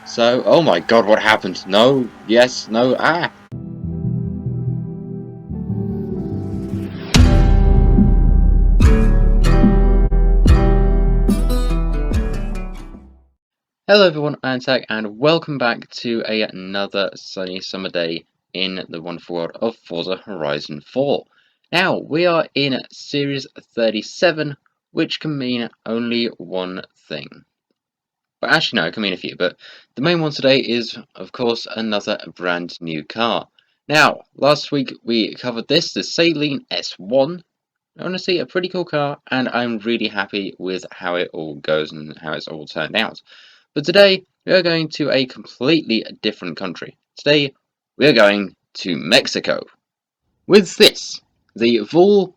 So, oh my god, what happened? No, yes, no, ah! Hello everyone, I'm Tech, and welcome back to another sunny summer day in the wonderful world of Forza Horizon 4. Now, we are in Series 37, which can mean only one thing. But actually no, it can mean a few, but the main one today is, of course, another brand new car. Now, last week we covered this, the Saleen S1. Honestly, a pretty cool car, and I'm really happy with how it all goes and how it's all turned out. But today, we are going to a completely different country. Today, we are going to Mexico. With this, the Vuhl,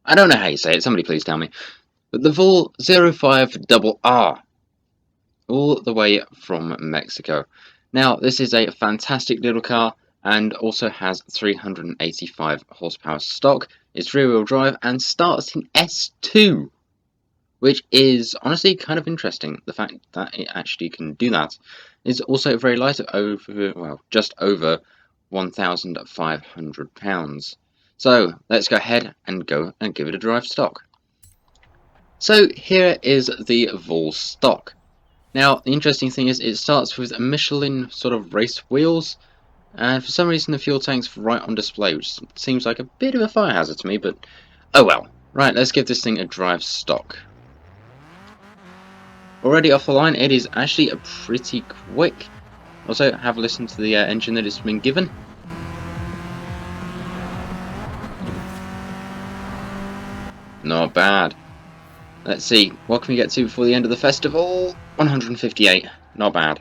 I don't know how you say it, somebody please tell me. But the Vuhl 05RR, all the way from Mexico. Now, this is a fantastic little car, and also has 385 horsepower stock. It's rear-wheel drive and starts in S2. Which is honestly kind of interesting. The fact that it actually can do that is also very light, just over 1,500 pounds. So let's go ahead and give it a drive stock. So here is the Vuhl stock. Now the interesting thing is it starts with Michelin sort of race wheels, and for some reason the fuel tank's right on display, which seems like a bit of a fire hazard to me, but oh well. Right, let's give this thing a drive stock. Already off the line, it is actually a pretty quick. Also, have a listen to the engine that it's been given. Not bad. Let's see, what can we get to before the end of the festival? 158. Not bad.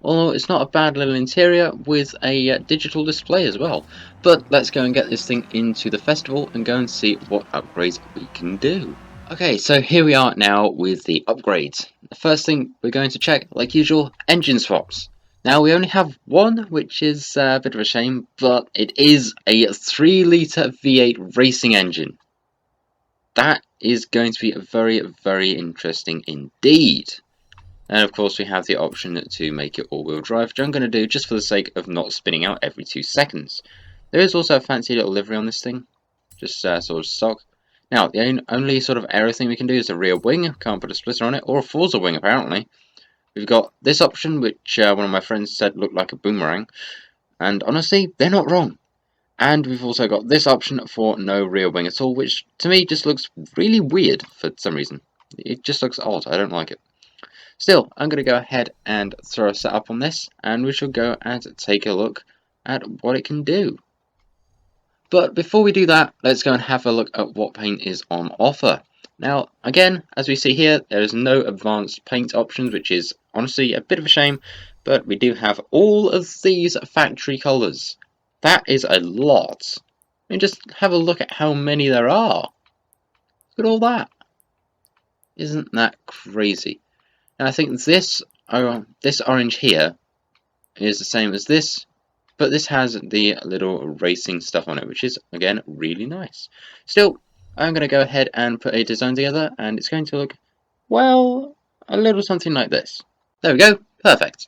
Although it's not a bad little interior with a digital display as well. But let's go and get this thing into the festival and go and see what upgrades we can do. Okay, so here we are now with the upgrades. The first thing we're going to check, like usual, engine swaps. Now we only have one, which is a bit of a shame, but it is a 3-litre V8 racing engine. That is going to be very, very interesting indeed. And of course we have the option to make it all-wheel drive, which I'm going to do just for the sake of not spinning out every 2 seconds. There is also a fancy little livery on this thing, just sort of stock. Now, the only sort of aero thing we can do is a rear wing. Can't put a splitter on it, or a Forza wing apparently. We've got this option, which one of my friends said looked like a boomerang, and honestly, they're not wrong. And we've also got this option for no rear wing at all, which to me just looks really weird for some reason. It just looks odd, I don't like it. Still, I'm going to go ahead and throw a setup on this, and we shall go and take a look at what it can do. But before we do that, let's go and have a look at what paint is on offer. Now, again, as we see here, there is no advanced paint options, which is honestly a bit of a shame, but we do have all of these factory colours. That is a lot. I mean, just have a look at how many there are. Look at all that. Isn't that crazy? And I think this orange here is the same as this, but this has the little racing stuff on it, which is, again, really nice. Still, I'm going to go ahead and put a design together, and it's going to look, well, a little something like this. There we go, perfect.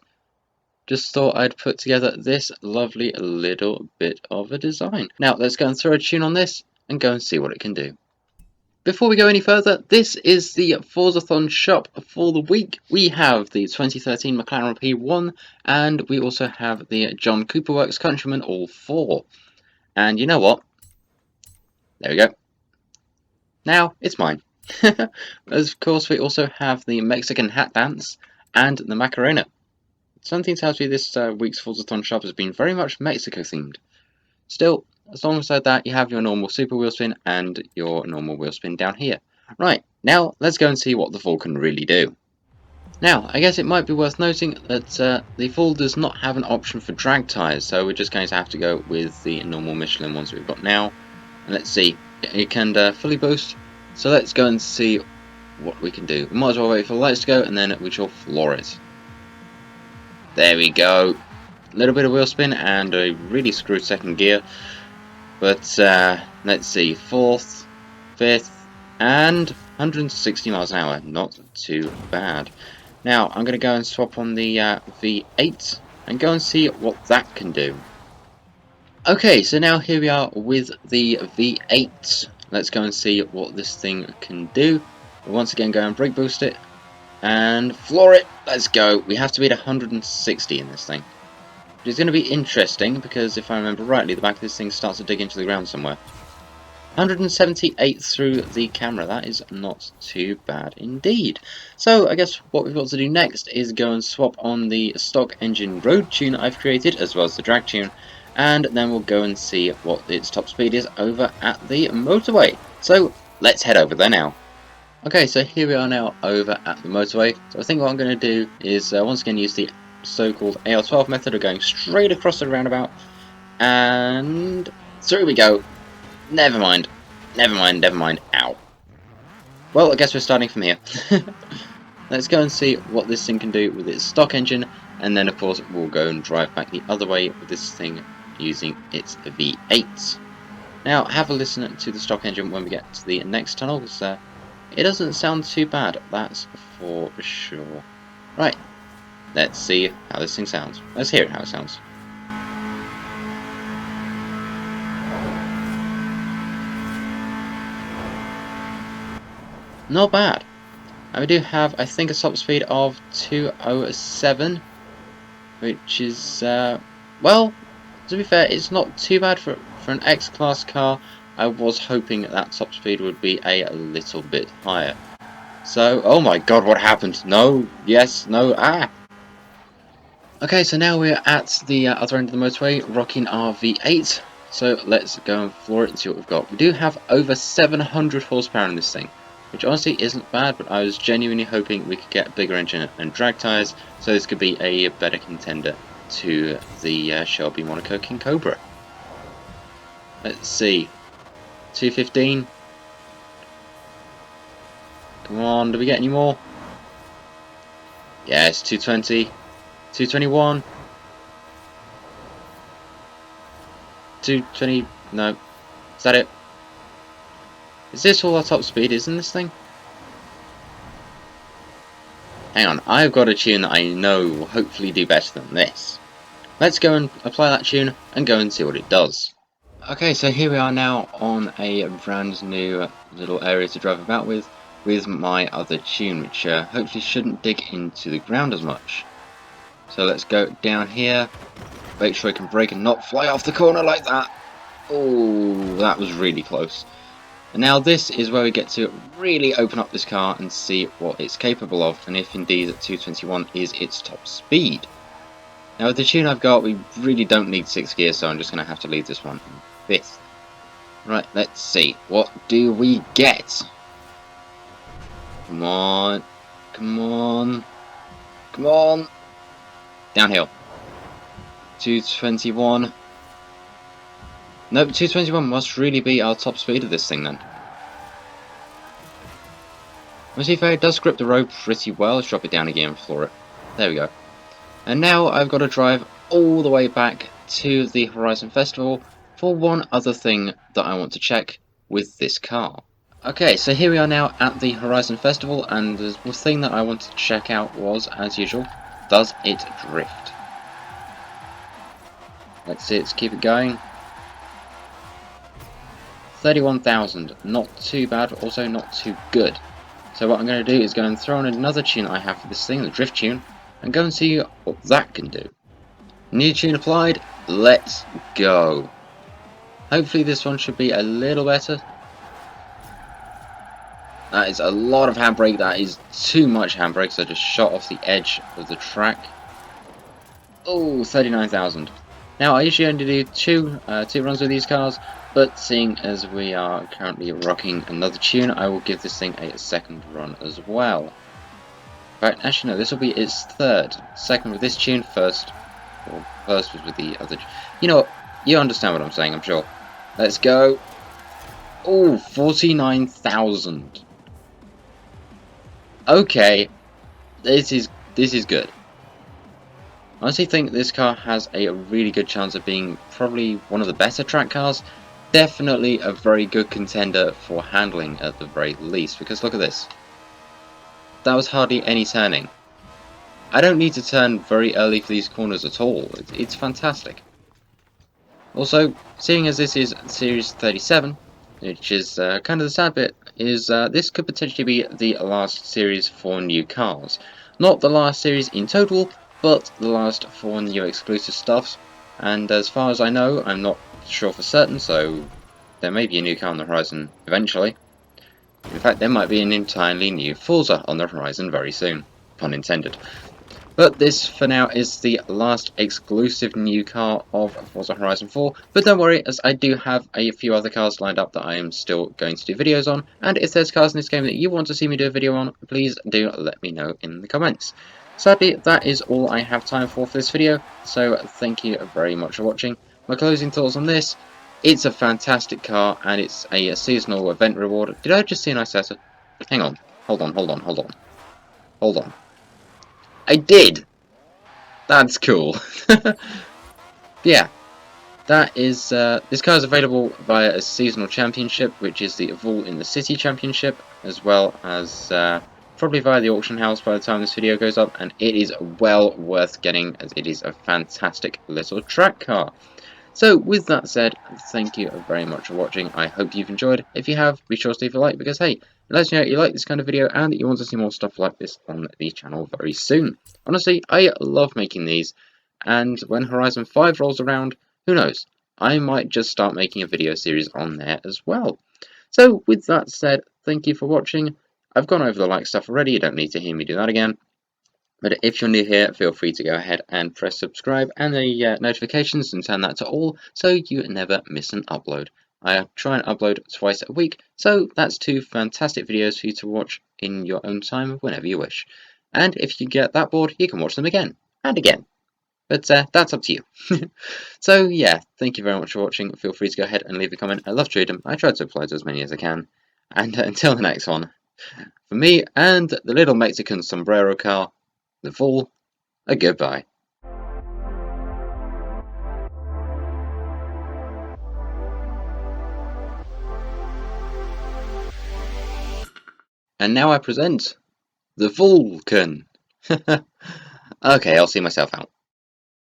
Just thought I'd put together this lovely little bit of a design. Now, let's go and throw a tune on this, and go and see what it can do. Before we go any further, this is the Forzathon shop for the week. We have the 2013 McLaren P1, and we also have the John Cooper Works Countryman, all 4. And you know what? There we go. Now, it's mine. Of course, we also have the Mexican Hat Dance and the Macarena. Something tells me this week's Forzathon shop has been very much Mexico themed. Still, alongside that, you have your normal super wheel spin and your normal wheel spin down here. Right, now let's go and see what the Vuhl can really do. Now, I guess it might be worth noting that the Vuhl does not have an option for drag tyres, so we're just going to have to go with the normal Michelin ones we've got now. And let's see, it can fully boost, so let's go and see what we can do. We might as well wait for the lights to go, and then we shall floor it. There we go. A little bit of wheel spin and a really screwed second gear, but let's see, 4th, 5th, and 160 miles an hour, not too bad. Now, I'm going to go and swap on the V8 and go and see what that can do. Okay, so now here we are with the V8. Let's go and see what this thing can do. We'll once again go and brake boost it and floor it. Let's go. We have to beat 160 in this thing. Which is going to be interesting because if I remember rightly, the back of this thing starts to dig into the ground somewhere. 178 through the camera, that is not too bad indeed. So I guess what we've got to do next is go and swap on the stock engine road tune I've created as well as the drag tune, and then we'll go and see what its top speed is over at the motorway. So let's head over there now. Okay, so here we are now over at the motorway. So I think what I'm going to do is once again use the so-called AL12 method of going straight across the roundabout, and through we go. Never mind. Ow. Well, I guess we're starting from here. Let's go and see what this thing can do with its stock engine, and then of course we'll go and drive back the other way with this thing using its V8. Now, have a listen to the stock engine when we get to the next tunnel, because it doesn't sound too bad, that's for sure. Right, let's see how this thing sounds. Let's hear how it sounds. Not bad. And we do have, I think, a top speed of 207, which is, well, to be fair, it's not too bad for an X-Class car. I was hoping that top speed would be a little bit higher. So, oh my god, what happened? No, yes, no, ah! Okay, so now we're at the other end of the motorway, rocking our V8. So let's go and floor it and see what we've got. We do have over 700 horsepower in this thing, which honestly isn't bad, but I was genuinely hoping we could get a bigger engine and drag tyres, so this could be a better contender to the Shelby Monaco King Cobra. Let's see, 215. Come on, do we get any more? Yes, 220, 221, 220, no, is that it? Is this all our top speed is in this thing? Hang on, I've got a tune that I know will hopefully do better than this. Let's go and apply that tune and go and see what it does. Okay, so here we are now on a brand new little area to drive about with my other tune, which hopefully shouldn't dig into the ground as much. So let's go down here, make sure I can brake and not fly off the corner like that. Oh, that was really close. And now this is where we get to really open up this car and see what it's capable of, and if indeed 221 is its top speed. Now with the tune I've got, we really don't need 6 gears, so I'm just going to have to leave this one in 5th. Right, let's see. What do we get? Come on. Come on. Come on. Downhill. 221. Nope, 221 must really be our top speed of this thing then. To be fair, it does grip the road pretty well. Let's drop it down again and floor it. There we go. And now I've got to drive all the way back to the Horizon Festival for one other thing that I want to check with this car. Okay, so here we are now at the Horizon Festival, and the thing that I wanted to check out was, as usual, does it drift? Let's see, let's keep it going. 31,000, not too bad, but also not too good. So what I'm going to do is go and throw on another tune I have for this thing, the drift tune, and go and see what that can do. New tune applied, let's go. Hopefully this one should be a little better. That is a lot of handbrake, that is too much handbrake, so I just shot off the edge of the track. Oh, 39,000. Now I usually only do two runs with these cars, but seeing as we are currently rocking another tune, I will give this thing a second run as well. Right, actually no, this will be its third. Second with this tune, first was with the other. You know what? You understand what I'm saying, I'm sure. Let's go. Oh, 49,000. Okay, this is good. I honestly think this car has a really good chance of being probably one of the better track cars, Definitely a very good contender for handling at the very least, because look at this. That was hardly any turning. I don't need to turn very early for these corners at all. It's fantastic. Also, seeing as this is Series 37, which is kind of the sad bit, is this could potentially be the last series for new cars. Not the last series in total, but the last for new exclusive stuffs. And as far as I know, I'm not sure for certain, so there may be a new car on the horizon eventually. In fact, there might be an entirely new Forza on the horizon very soon. Pun intended. But this, for now, is the last exclusive new car of Forza Horizon 4. But don't worry, as I do have a few other cars lined up that I am still going to do videos on. And if there's cars in this game that you want to see me do a video on, please do let me know in the comments. Sadly, that is all I have time for this video, so thank you very much for watching. My closing thoughts on this: it's a fantastic car, and it's a seasonal event reward. Did I just see a nice letter? Hang on, hold on. I did! That's cool. Yeah, that is, this car is available via a seasonal championship, which is the Vuhl in the City championship, as well as probably via the auction house by the time this video goes up, and it is well worth getting, as it is a fantastic little track car. So with that said, thank you very much for watching. I hope you've enjoyed. If you have, be sure to leave a like, because hey, it lets me know you like this kind of video and that you want to see more stuff like this on the channel very soon. Honestly, I love making these, and when Horizon 5 rolls around, who knows, I might just start making a video series on there as well. So with that said, thank you for watching. I've gone over the like stuff already, you don't need to hear me do that again. But if you're new here, feel free to go ahead and press subscribe and the notifications and turn that to all so you never miss an upload. I try and upload twice a week, so that's 2 fantastic videos for you to watch in your own time whenever you wish. And if you get that bored, you can watch them again and again. But that's up to you. So yeah, thank you very much for watching. Feel free to go ahead and leave a comment. I love to read them. I try to reply to as many as I can. And until the next one, for me and the little Mexican sombrero car, the Vuhl, a goodbye. And now I present the VUHL-CAN. Okay, I'll see myself out.